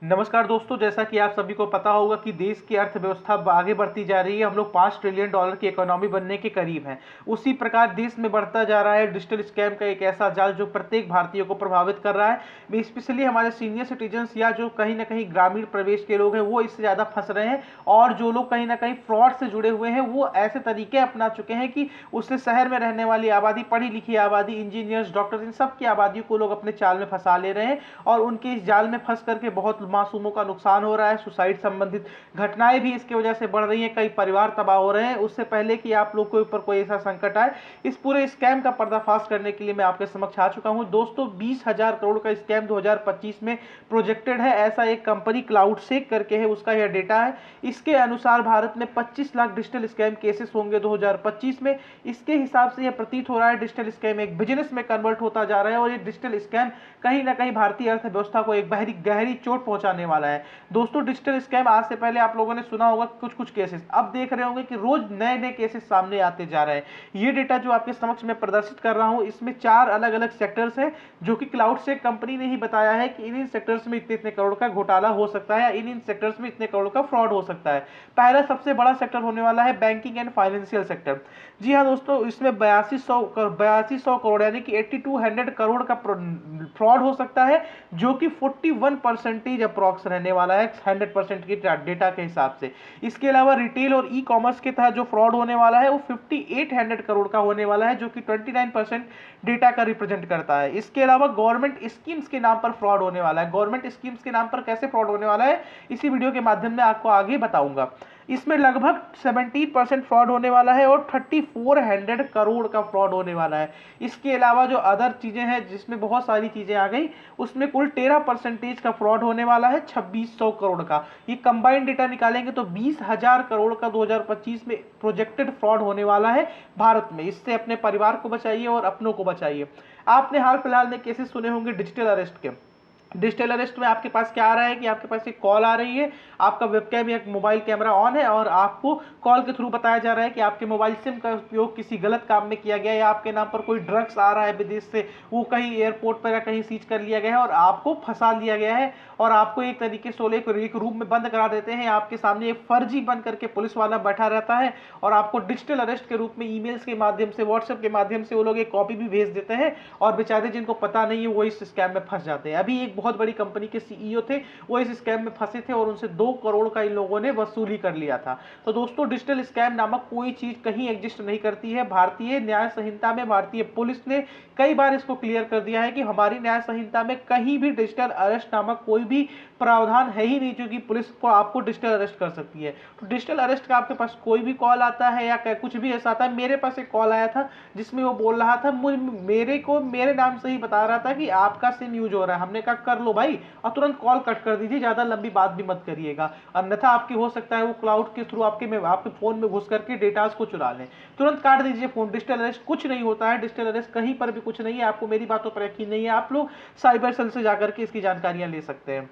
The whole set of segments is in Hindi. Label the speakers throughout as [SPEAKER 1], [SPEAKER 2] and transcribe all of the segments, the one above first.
[SPEAKER 1] नमस्कार दोस्तों, जैसा कि आप सभी को पता होगा कि देश की अर्थव्यवस्था आगे बढ़ती जा रही है। हम लोग $5 ट्रिलियन की इकोनॉमी बनने के करीब हैं। उसी प्रकार देश में बढ़ता जा रहा है डिजिटल स्कैम का एक ऐसा जाल जो प्रत्येक भारतीय को प्रभावित कर रहा है। स्पेशली हमारे सीनियर सिटीजन्स या जो कहीं ना कहीं ग्रामीण प्रदेश के लोग हैं वो इससे ज़्यादा फंस रहे हैं। और जो लोग कहीं ना कहीं फ्रॉड से जुड़े हुए हैं वो ऐसे तरीके अपना चुके हैं कि उससे शहर में रहने वाली आबादी, पढ़ी लिखी आबादी, इंजीनियर्स, डॉक्टर्स, इन सब की आबादी को लोग अपने जाल में फंसा ले रहे हैं। और उनके इस जाल में फंस करके बहुत मासूमों का नुकसान हो रहा है। सुसाइड संबंधित घटनाएं भी इसकी वजह से बढ़ रही हैं। कई परिवार तबाह हो रहे हैं। उससे पहले कि आप लोग के ऊपर कोई ऐसा संकट आए, इस पूरे स्कैम का पर्दाफाश करने के लिए मैं आपके समक्ष आ चुका हूं। दोस्तों, 20,000 करोड़ का स्कैम 2025 में प्रोजेक्टेड है, ऐसा एक कंपनी क्लाउडसेक करके है, उसका यह डेटा है। इसके अनुसार भारत में 25 लाख डिजिटल स्कैम केसेस होंगे 2025 में। इसके हिसाब से यह प्रतीत हो रहा है डिजिटल स्कैम एक बिजनेस में कन्वर्ट होता जा रहा है और ये डिजिटल स्कैम कहीं ना कहीं भारतीय अर्थव्यवस्था को एक गहरी चोट पहुंचाने वाला है। दोस्तों, डिजिटल स्कैम आज से पहले आप लोगों ने सुना होगा कुछ कुछ केसेस, अब देख रहे होंगे कि रोज नए नए केसेस सामने आते जा रहे हैं। ये डेटा जो आपके समक्ष मैं प्रदर्शित कर रहा हूं, इसमें 4 अलग अलग सेक्टर्स हैं जो कि क्लाउडसेक कंपनी ने ही बताया है कि इन सेक्टर्स में इतने इतने करोड़ का घोटाला हो सकता है या इन सेक्टर्स में इतने करोड़ का फ्रॉड हो सकता है। पहला सबसे बड़ा सेक्टर होने वाला है बैंकिंग एंड फाइनेंशियल सेक्टर। जी हाँ दोस्तों, इसमें 8200 करोड़ यानी कि 8200 करोड़ का फ्रॉड हो सकता है, जो कि 41% अप्रॉक्स रहने वाला है 100% की डेटा के हिसाब से। इसके अलावा रिटेल और ई कॉमर्स के तहत जो फ्रॉड होने वाला है वो 5800 करोड़ का होने वाला है, जो कि 29% डेटा का रिप्रेजेंट करता है। इसके अलावा गवर्नमेंट स्कीम्स के नाम पर फ्रॉड होने वाला है। गवर्नमेंट स्कीम्स के नाम पर कैसे फ्रॉड होने वाला है, इसी वीडियो के माध्यम में आपको आगे बताऊंगा। इसमें लगभग 17% फ्रॉड होने वाला है और 3400 करोड़ का फ्रॉड होने वाला है। इसके अलावा जो अदर चीजें हैं जिसमें बहुत सारी चीजें आ गई, उसमें कुल 13% का फ्रॉड होने वाला है 2600 करोड़ का। ये कंबाइंड डेटा निकालेंगे तो 20,000 करोड़ का 2025 में प्रोजेक्टेड फ्रॉड होने वाला है भारत में। इससे अपने परिवार को बचाइए और अपनों को बचाइए। आपने हाल फिलहाल में केसेस सुने होंगे डिजिटल अरेस्ट के। डिजिटल अरेस्ट में आपके पास क्या आ रहा है कि आपके पास एक कॉल आ रही है, आपका वेबकैम या मोबाइल कैमरा ऑन है और आपको कॉल के थ्रू बताया जा रहा है कि आपके मोबाइल सिम का उपयोग किसी गलत काम में किया गया है या आपके नाम पर कोई ड्रग्स आ रहा है विदेश से, वो कहीं एयरपोर्ट पर या कहीं सीज कर लिया गया है और आपको फंसा लिया गया है और आपको एक तरीके से एक रूम में बंद करा देते हैं। आपके सामने एक फर्जी बन करके पुलिस वाला बैठा रहता है और आपको डिजिटल अरेस्ट के रूप में ईमेल्स के माध्यम से, व्हाट्सएप के माध्यम से वो लोग एक कॉपी भी भेज देते हैं और बेचारे जिनको पता नहीं है वो इस स्कैम में फंस जाते हैं। अभी एक बहुत बड़ी कंपनी के सीईओ थे, वो इस स्कैम में फंसे थे और उनसे 2 करोड़ का इन लोगों ने वसूली कर लिया था। तो दोस्तों, डिजिटल स्कैम नामक कोई चीज कहीं एग्जिस्ट नहीं करती है। भारतीय न्याय संहिता में भारतीय पुलिस ने कई बार इसको क्लियर कर दिया है कि हमारी न्याय संहिता में कहीं भी डिजिटल अरेस्ट नामक कोई भी प्रावधान है ही नहीं जो कि पुलिस को आपको डिजिटल अरेस्ट कर सकती है। तो डिजिटल अरेस्ट का आपके पास कोई भी कॉल आता है या कुछ भी ऐसा आता है, मेरे पास एक कॉल आया था जिसमें वो बोल रहा था, मेरे को मेरे नाम से ही बता रहा था कि आपका सिम यूज हो रहा है। हमने कहा कर लो भाई, और तुरंत कॉल कट कर दीजिए, ज्यादा लंबी बात भी मत करिएगा, अन्यथा आपकी हो सकता है वो क्लाउड के थ्रू आपके फोन में घुस करके डेटास को चुरा लें। तुरंत काट दीजिए फोन। डिजिटल अरेस्ट कुछ नहीं होता है, डिजिटल अरेस्ट कहीं पर भी कुछ नहीं है। आपको मेरी बातों पर यकीन नहीं है, आप लोग साइबर सेल से जाकर के इसकी जानकारियां ले सकते हैं।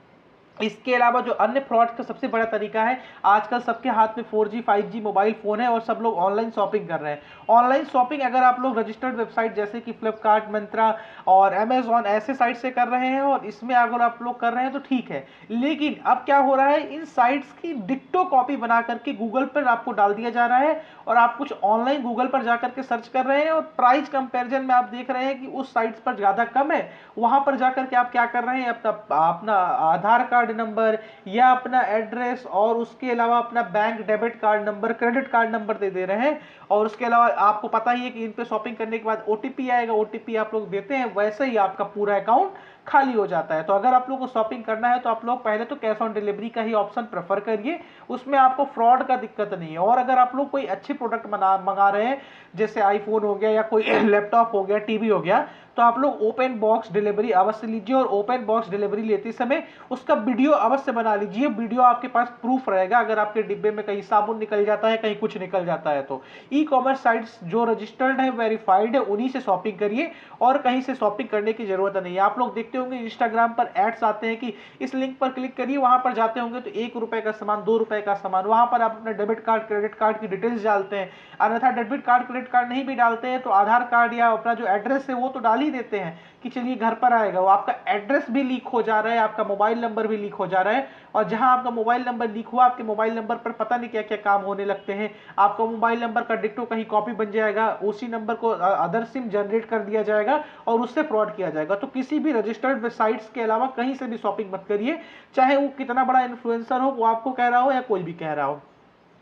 [SPEAKER 1] इसके अलावा जो अन्य फ्रॉड का सबसे बड़ा तरीका है, आजकल सबके हाथ में 4G 5G मोबाइल फोन है और सब लोग ऑनलाइन शॉपिंग कर रहे हैं। ऑनलाइन शॉपिंग अगर आप लोग रजिस्टर्ड वेबसाइट जैसे कि फ्लिपकार्ट, मिंत्रा और अमेजॉन ऐसे साइट से कर रहे हैं और इसमें अगर आप लोग कर रहे हैं तो ठीक है, लेकिन अब क्या हो रहा है, इन साइट्स की डिक्टो कॉपी बना करके गूगल पर आपको डाल दिया जा रहा है और आप कुछ ऑनलाइन गूगल पर जाकर के सर्च कर रहे हैं और प्राइस कंपैरिजन में आप देख रहे हैं कि उस साइट्स पर ज्यादा कम है। वहां पर जाकर के आप क्या कर रहे हैं, अपना आधार कार्ड नंबर या अपना एड्रेस और उसके अलावा अपना bank debit card number, credit card number दे रहे हैं। और उसके अलावा आपको पता ही है कि इन पे शॉपिंग करने के बाद ओटीपी आएगा, ओटीपी आप लोग देते हैं, वैसे ही आपका पूरा अकाउंट खाली हो जाता है। तो अगर आप लोग को शॉपिंग करना है तो आप लोग पहले तो कैश ऑन डिलीवरी का ही ऑप्शन प्रेफर करिए, उसमें आपको फ्रॉड का दिक्कत नहीं है। और अगर आप लोग कोई अच्छे प्रोडक्ट मंगा रहे हैं जैसे आईफोन हो गया या कोई लैपटॉप हो गया, टीवी हो गया, तो आप लोग ओपन बॉक्स डिलीवरी अवश्य लीजिए और ओपन बॉक्स डिलीवरी लेते समय उसका वीडियो अवश्य बना लीजिए। वीडियो आपके पास प्रूफ रहेगा अगर आपके डिब्बे में कहीं साबुन निकल जाता है, कहीं कुछ निकल जाता है। तो ई कॉमर्स साइट्स जो रजिस्टर्ड है, वेरीफाइड है, उन्हीं से शॉपिंग करिए और कहीं से शॉपिंग करने की जरूरत नहीं है। आप लोग देखते देखते होंगे इंस्टाग्राम पर एड्स आते हैं कि इस लिंक पर क्लिक करिए, वहां पर जाते होंगे तो 1 रुपए का सामान, 2 रुपए का सामान, वहां पर आप अपने डेबिट कार्ड क्रेडिट कार्ड की डिटेल्स डालते हैं। अन्यथा डेबिट कार्ड क्रेडिट कार्ड नहीं भी डालते हैं तो आधार कार्ड या अपना जो एड्रेस है वो तो डाल ही देते हैं कि चलिए घर पर आएगा। वो आपका एड्रेस भी लीक हो जा रहा है, आपका मोबाइल नंबर भी लीक हो जा रहा है, और जहां आपका मोबाइल नंबर लीक हुआ, आपके मोबाइल नंबर पर पता नहीं क्या क्या काम होने लगते हैं। आपका मोबाइल नंबर का डिक्टो कहीं कॉपी बन जाएगा, उसी नंबर को अदर सिम जनरेट कर दिया जाएगा और उससे फ्रॉड किया जाएगा। तो किसी भी रजिस्टर्ड वेबसाइट्स के अलावा कहीं से भी शॉपिंग मत करिए, चाहे वो कितना बड़ा इन्फ्लुएंसर हो, वो आपको कह रहा हो या कोई भी कह रहा हो।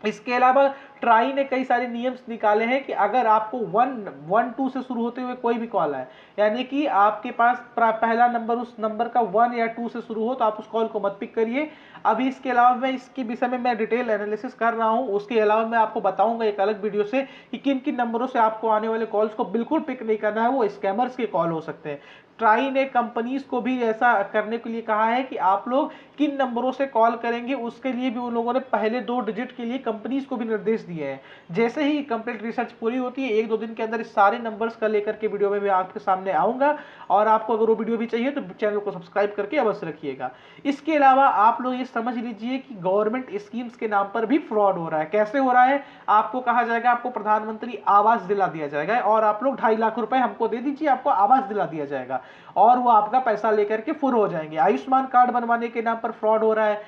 [SPEAKER 1] इसके अलावा ट्राई ने कई सारे नियम्स निकाले हैं कि अगर आपको 112 से शुरू होते हुए कोई भी कॉल आए, यानी कि आपके पास पहला नंबर उस नंबर का 1 या 2 से शुरू हो, तो आप उस कॉल को मत पिक करिए। अभी इसके अलावा मैं इसके विषय में मैं डिटेल एनालिसिस कर रहा हूं, उसके अलावा मैं आपको बताऊंगा एक अलग वीडियो से कि किन किन नंबरों से आपको आने वाले कॉल्स को बिल्कुल पिक नहीं करना है, वो स्कैमर्स के कॉल हो सकते हैं। ट्राई ने कंपनीज को भी ऐसा करने के लिए कहा है कि आप लोग किन नंबरों से कॉल करेंगे, उसके लिए भी उन लोगों ने पहले 2 डिजिट के लिए कंपनीज को भी निर्देश दिए हैं। जैसे ही कंप्लीट रिसर्च पूरी होती है, 1-2 दिन के अंदर इस सारे नंबर्स का लेकर के वीडियो में मैं आपके सामने आऊंगा, और आपको अगर वो वीडियो भी चाहिए तो चैनल को सब्सक्राइब करके अवश्य रखिएगा। इसके अलावा आप लोग ये समझ लीजिए कि गवर्नमेंट स्कीम्स के नाम पर भी फ्रॉड हो रहा है। कैसे हो रहा है? आपको कहा जाएगा आपको प्रधानमंत्री आवास दिला दिया जाएगा और आप लोग 2.5 लाख रुपए हमको दे दीजिए, आपको आवास दिला दिया जाएगा, और वो आपका पैसा लेकर के फुर हो जाएंगे। आयुष्मान कार्ड बनवाने के नाम पर फ्रॉड हो रहा है,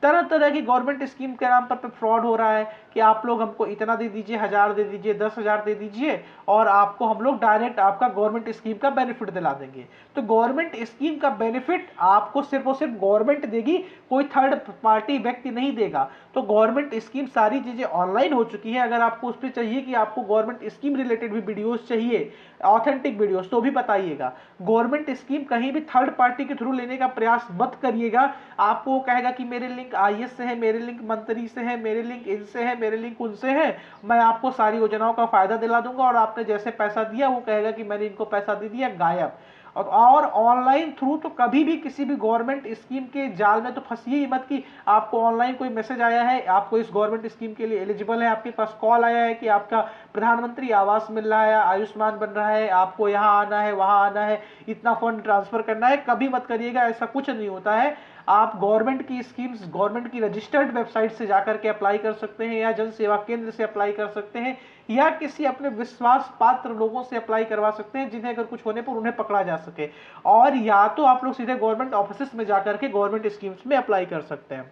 [SPEAKER 1] तरह तरह की गवर्नमेंट स्कीम के नाम पर फ्रॉड हो रहा है कि आप लोग हमको इतना दे दीजिए, 1000 दे दीजिए, 10,000 दे दीजिए, और आपको हम लोग डायरेक्ट आपका गवर्नमेंट स्कीम का बेनिफिट दिला देंगे। तो गवर्नमेंट स्कीम का बेनिफिट आपको सिर्फ और सिर्फ गवर्नमेंट देगी, कोई थर्ड पार्टी व्यक्ति नहीं देगा। तो गवर्नमेंट स्कीम सारी चीजें ऑनलाइन हो चुकी है। अगर आपको उस पर चाहिए कि आपको गवर्नमेंट स्कीम रिलेटेड भी वीडियोस चाहिए, ऑथेंटिक वीडियोस, तो भी बताइएगा। गवर्नमेंट स्कीम कहीं भी थर्ड पार्टी के थ्रू लेने का प्रयास मत करिएगा। आपको कहेगा कि मेरे लिंक आईएएस से है, मेरे लिंक मंत्री से है, मेरे लिंक इनसे है, मेरे लिंक उनसे है, मैं आपको सारी योजनाओं का फायदा दिला दूंगा, और आपने जैसे पैसा दिया वो कहेगा कि मैंने इनको पैसा दे दिया, गायब। और ऑनलाइन थ्रू तो कभी भी किसी भी गवर्नमेंट स्कीम के जाल में तो फंसिए ही मत कि आपको ऑनलाइन कोई मैसेज आया है, आपको इस गवर्नमेंट स्कीम के लिए एलिजिबल है, आपके पास कॉल आया है कि आपका प्रधानमंत्री आवास मिल रहा है, आयुष्मान बन रहा है, आपको यहाँ आना है, वहां आना है, इतना फंड ट्रांसफर करना है। कभी मत करिएगा, ऐसा कुछ नहीं होता है। आप गवर्नमेंट की स्कीम्स गवर्नमेंट की रजिस्टर्ड वेबसाइट से जाकर के अप्लाई कर सकते हैं, या जन सेवा केंद्र से अप्लाई कर सकते हैं, या किसी अपने विश्वास पात्र लोगों से अप्लाई करवा सकते हैं जिन्हें अगर कुछ होने पर उन्हें पकड़ा जा सके। और या तो आप लोग सीधे गवर्नमेंट ऑफिस में जाकर के गवर्नमेंट स्कीम्स में अप्लाई कर सकते हैं।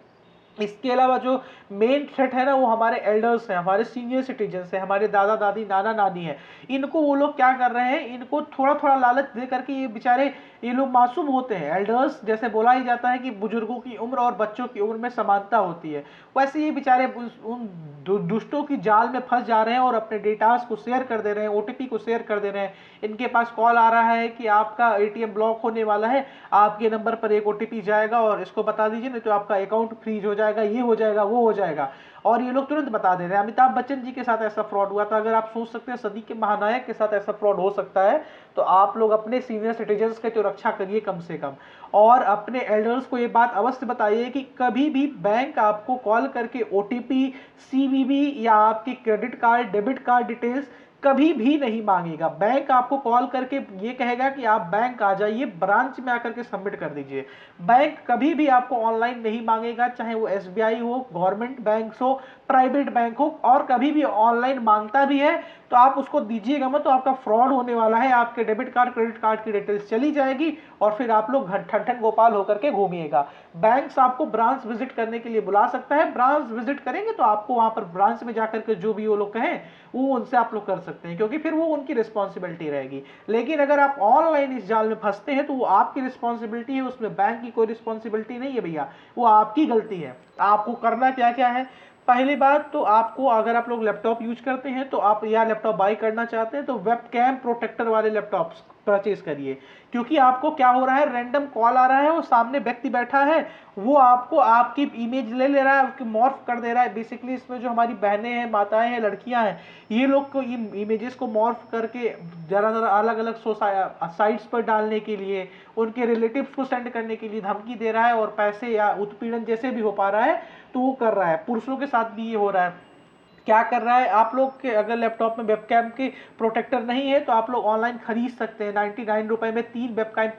[SPEAKER 1] इसके अलावा जो मेन थ्रेट है ना, वो हमारे एल्डर्स हैं, हमारे सीनियर सिटीजन्स हैं, हमारे दादा दादी नाना नानी हैं। इनको वो लोग क्या कर रहे हैं, इनको थोड़ा थोड़ा लालच दे करके ये बेचारे, ये लोग मासूम होते हैं। एल्डर्स जैसे बोला ही जाता है कि बुजुर्गों की उम्र और बच्चों की उम्र में समानता होती है, वैसे ये बेचारे उन दुष्टों की जाल में फंस जा रहे हैं और अपने डेटास को शेयर कर दे रहे हैं, ओटीपी को शेयर कर दे रहे हैं। इनके पास कॉल आ रहा है कि आपका एटीएम ब्लॉक होने वाला है, आपके नंबर पर एक ओटीपी जाएगा और इसको बता दीजिए, नहीं तो आपका अकाउंट फ्रीज हो जाएगा, ये हो जाएगा, वो हो जाएगा, और ये लोग तुरंत बता दे रहे हैं। अमिताभ बच्चन जी के साथ ऐसा फ्रॉड हुआ था। अगर आप सोच सकते हैं सदी के महानायक के साथ ऐसा फ्रॉड हो सकता है, तो आप लोग अपने सीनियर सिटीजन्स के तो रक्षा करिए कम से कम, और अपने एल्डर्स को ये बात अवश्य बताइए कि कभी भी बैंक आपको कॉल करके ओटीपी, सीवीवी या आपकी credit card, debit card details कभी भी नहीं मांगेगा। बैंक आपको कॉल करके ये कहेगा कि आप बैंक आ जाइए, ब्रांच में आकर के सबमिट कर दीजिए। बैंक कभी भी आपको ऑनलाइन नहीं मांगेगा, चाहे वो एसबीआई हो, गवर्नमेंट बैंक हो, प्राइवेट बैंक हो, और कभी भी ऑनलाइन मांगता भी है तो आप उसको दीजिएगा मत, तो आपका फ्रॉड होने वाला है। आपके डेबिट कार्ड क्रेडिट कार्ड की डिटेल्स चली जाएगी और फिर आप लोग ठन गोपाल होकर के घूमिएगा। बैंक्स आपको ब्रांच विजिट करने के लिए बुला सकता है, ब्रांच विजिट करेंगे तो आपको वहां पर ब्रांच में जाकर के जो भी वो लोग कहें वो उनसे आप लोग कर सकते हैं, क्योंकि फिर वो उनकी रिस्पॉन्सिबिलिटी रहेगी। लेकिन अगर आप ऑनलाइन इस जाल में फंसते हैं तो वो आपकी रिस्पॉन्सिबिलिटी है, उसमें बैंक की कोई रिस्पॉन्सिबिलिटी नहीं है भैया, वो आपकी गलती है। आपको करना क्या क्या है, पहली बात तो आपको, अगर आप लोग लैपटॉप यूज करते हैं तो आप, या लैपटॉप बाई करना चाहते हैं, तो वेबकैम प्रोटेक्टर वाले लैपटॉप्स परचेज करिए। क्योंकि आपको क्या हो रहा है, रैंडम कॉल आ रहा है, वो सामने व्यक्ति बैठा है, वो आपको आपकी इमेज ले ले रहा है, आपकी मॉर्फ कर दे रहा है। बेसिकली इसमें जो हमारी बहनें हैं, माताएं हैं, लड़कियां हैं, ये लोग को इन इमेजेस को मॉर्फ करके जरा जरा अलग अलग साइट्स पर डालने के लिए, उनके रिलेटिव्स को सेंड करने के लिए धमकी दे रहा है, और पैसे या उत्पीड़न जैसे भी हो पा रहा है तो वो कर रहा है। पुरुषों के साथ भी ये हो रहा है। क्या कर रहा है, आप लोग के अगर लैपटॉप में वेबकैम के प्रोटेक्टर नहीं है तो आप लोग ऑनलाइन खरीद सकते हैं। 99 रुपए में 3 वेबकैम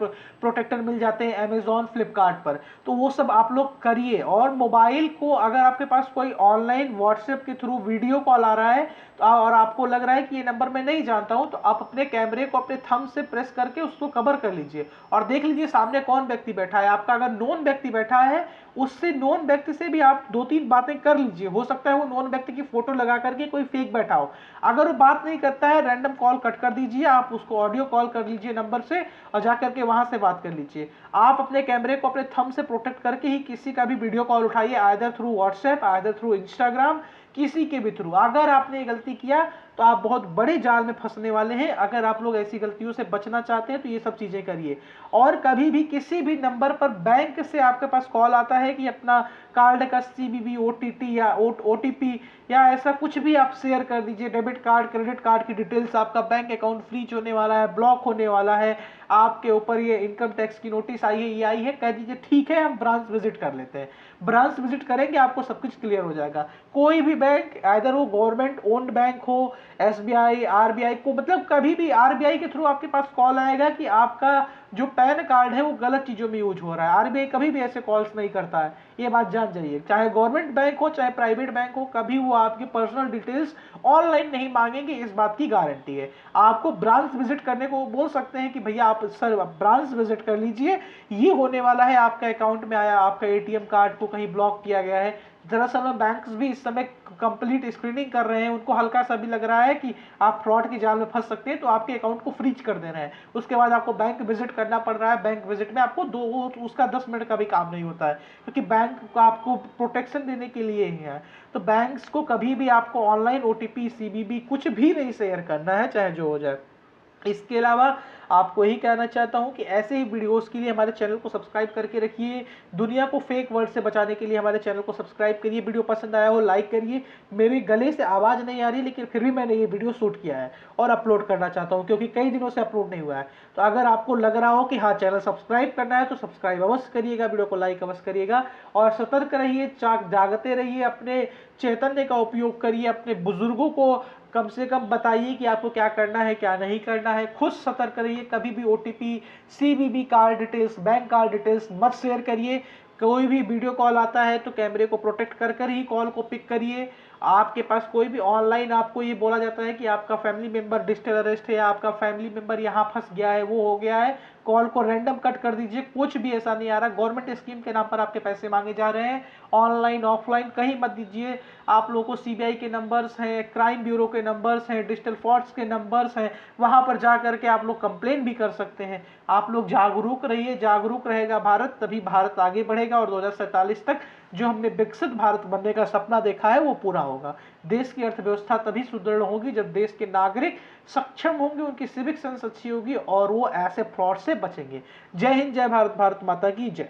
[SPEAKER 1] प्रोटेक्टर मिल जाते हैं अमेजॉन फ्लिपकार्ट पर। तो वो सब आप लोग करिए। और मोबाइल को अगर आपके पास कोई ऑनलाइन व्हाट्सएप के थ्रू वीडियो कॉल आ रहा है और आपको लग रहा है कि ये नंबर मैं नहीं जानता हूं, तो आप अपने कैमरे को अपने थंब से प्रेस करके उसको कवर कर लीजिए और देख लीजिए सामने कौन व्यक्ति बैठा है। आपका अगर नोन व्यक्ति बैठा है, उससे नोन व्यक्ति से भी आप 2-3 बातें कर लीजिए। हो सकता है वो नोन व्यक्ति की फोटो लगा करके कोई फेक बैठा हो। अगर वो बात नहीं करता है, रैंडम कॉल कट कर दीजिए, आप उसको ऑडियो कॉल कर लीजिए नंबर से और जाकर के वहां से बात कर लीजिए। आप अपने कैमरे को अपने थंब से प्रोटेक्ट करके ही किसी का भी वीडियो कॉल उठाइए, either through WhatsApp, either through Instagram, किसी के भी थ्रू। अगर आपने ये गलती किया तो आप बहुत बड़े जाल में फंसने वाले हैं। अगर आप लोग ऐसी गलतियों से बचना चाहते हैं तो ये सब चीजें करिए। और कभी भी किसी भी नंबर पर बैंक से आपके पास कॉल आता है कि अपना कार्ड का सीवीवी, ओटीटी या ओटीपी या ऐसा कुछ भी आप शेयर कर दीजिए, डेबिट कार्ड, क्रेडिट कार्ड की डिटेल्स, आपका बैंक अकाउंट फ्रीज होने वाला है, ब्लॉक होने वाला है, आपके ऊपर ये इनकम टैक्स की नोटिस आई है, ये आई है, कह दीजिए ठीक है हम ब्रांच विजिट कर लेते हैं। ब्रांच विजिट करेंगे, आपको सब कुछ क्लियर हो जाएगा। कोई भी बैंक, आइदर वो गवर्नमेंट ओन्ड बैंक हो, एसबीआई, आरबीआई को, मतलब कभी भी आरबीआई के थ्रू आपके पास कॉल आएगा कि आपका जो पैन कार्ड है वो गलत चीजों में यूज हो रहा है। आरबीआई कभी भी ऐसे कॉल्स नहीं करता है, ये बात जान जाइए। चाहे गवर्नमेंट बैंक हो चाहे प्राइवेट बैंक हो, कभी वो आपकी पर्सनल डिटेल्स ऑनलाइन नहीं मांगेंगे, इस बात की गारंटी है। आपको ब्रांच विजिट करने को बोल सकते हैं कि भैया आप सर ब्रांच विजिट कर लीजिए, ये होने वाला है, आपका अकाउंट में आया, आपका एटीएम कार्ड को कहीं ब्लॉक किया गया है। दरअसल में बैंक्स भी इस समय कंप्लीट स्क्रीनिंग कर रहे हैं, उनको हल्का सा भी लग रहा है कि आप फ्रॉड की जाल में फंस सकते हैं, तो आपके अकाउंट को फ्रीज कर दे रहे हैं। उसके बाद आपको बैंक विजिट करना पड़ रहा है। बैंक विजिट में आपको उसका 10 मिनट का भी काम नहीं होता है, क्योंकि बैंक को आपको प्रोटेक्शन देने के लिए ही है। तो बैंक्स को कभी भी आपको ऑनलाइन ओटीपी, सीवीवी कुछ भी नहीं शेयर करना है, चाहे जो हो जाए। इसके अलावा आपको यही कहना चाहता हूं कि ऐसे ही वीडियोस के लिए हमारे चैनल को सब्सक्राइब करके रखिए। दुनिया को फेक वर्ड से बचाने के लिए हमारे चैनल को सब्सक्राइब करिए। वीडियो पसंद आया हो लाइक करिए। मेरे गले से आवाज़ नहीं आ रही, लेकिन फिर भी मैंने ये वीडियो शूट किया है और अपलोड करना चाहता हूँ, क्योंकि कई दिनों से अपलोड नहीं हुआ है। तो अगर आपको लग रहा हो कि हाँ चैनल सब्सक्राइब करना है तो सब्सक्राइब अवश्य करिएगा, वीडियो को लाइक अवश्य करिएगा और सतर्क रहिए, जागते रहिए, अपने चैतन्य का उपयोग करिए, अपने बुजुर्गों को कम से कम बताइए कि आपको क्या करना है क्या नहीं करना है। खुद सतर्क रहिए, कभी भी OTP, CVV card details, bank card details मत शेयर करिए। कोई भी वीडियो कॉल आता है तो कैमरे को प्रोटेक्ट कर कर ही कॉल को पिक करिए। आपके पास कोई भी ऑनलाइन आपको ये बोला जाता है कि आपका फैमिली मेंबर डिजिटल अरेस्ट है या आपका फैमिली मेंबर यहाँ फंस गया है, वो हो गया है, कॉल को रैंडम कट कर दीजिए। कुछ भी ऐसा नहीं आ रहा। गवर्नमेंट स्कीम के नाम पर आपके पैसे मांगे जा रहे हैं, ऑनलाइन ऑफलाइन कहीं मत दीजिए। आप लोगों को सीबीआई के नंबर्स हैं, क्राइम ब्यूरो के नंबर्स हैं, डिजिटल फ्रॉड्स के नंबर्स हैं, वहां पर जा करके आप लोग कंप्लेन भी कर सकते हैं। आप लोग जागरूक रहिए, जागरूक रहेगा भारत तभी भारत आगे बढ़ेगा और 2047 तक जो हमने विकसित भारत बनने का सपना देखा है वो पूरा होगा। देश की अर्थव्यवस्था तभी सुदृढ़ होगी जब देश के नागरिक सक्षम होंगे, उनकी सिविक सेंस अच्छी होगी और वो ऐसे फ्रॉड से बचेंगे। जय हिंद, जय भारत, भारत माता की जय।